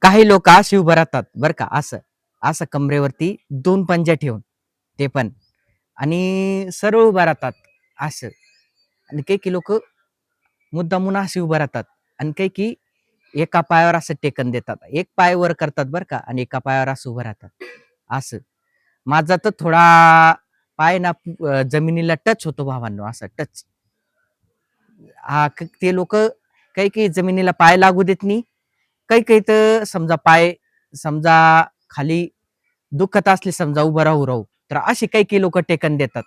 काही लोक अशी उभं राहतात बरं का, असं असं कमरेवरती दोन पंजा ठेवून, ते पण आणि सरळ उभं राहतात असं. आणि काही काही लोक मुद्दामून अशी उभं राहतात आणि काही की एका पायावर असं टेकन देतात, एक पाय वर करतात बरं का आणि एका पायावर असं उभं राहतात असं. माझा तर थोडा पाय ना जमिनीला टच होतो भावांनो, असा टच. हा ते लोक काही काही जमिनीला पाय लागू देत नाही, काही काही तर समजा पाय समजा खाली दुखत असले समजा उभं राहू राहू, तर असे काही काही लोक टेकन देतात.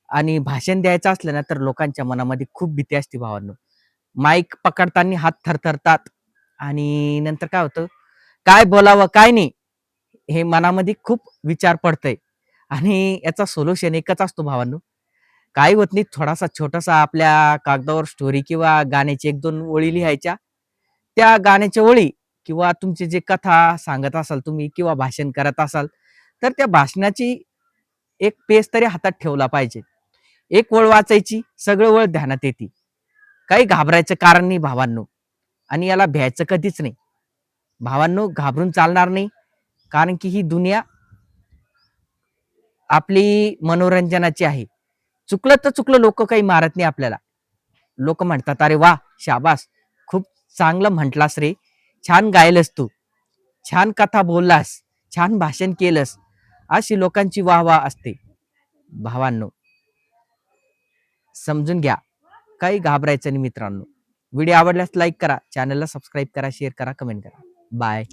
आणि भाषण द्यायचं असलं ना तर लोकांच्या मनामध्ये खूप भीती असते भावांनो. माईक पकडताना हात थरथरतात आणि नंतर काय होतं, काय बोलावं काय नाही हे मनामध्ये खूप विचार पडतंय. आणि याचा सोल्युशन एकच असतो भावांनो, काही होत नाही, थोडासा छोटासा आपल्या कागदावर स्टोरी किंवा गाण्याची एक दोन ओळी लिहायच्या. त्या गाण्याच्या ओळी किंवा तुमची जे कथा सांगत असाल तुम्ही किंवा भाषण करत असाल, तर त्या भाषणाची एक पेज तरी हातात ठेवला पाहिजे. एक ओळ वाचायची, सगळं ओळ ध्यानात येते. काही घाबरायचं कारण नाही भावांनो. आणि याला भ्यायचं कधीच नाही. भावांनो घाबरून चालणार नाही. कारण की ही दुनिया आपली मनोरंजनाची आहे. चुकलं तर चुकलं, लोक काही मारत नाही आपल्याला. लोक म्हणतात, "अरे वाह! शाबास! खूप चांगलं म्हटलास रे. छान गायलस तू. छान कथा बोललास. छान भाषण केलंस." अशी लोकांची वाह-वाह असते. भावांनो, समजून घ्या. काही घाबरायचं नाही मित्रांनो. व्हिडिओ आवडल्यास लाईक करा, चॅनलला सबस्क्राईब करा, शेअर करा, कमेंट करा. बाय.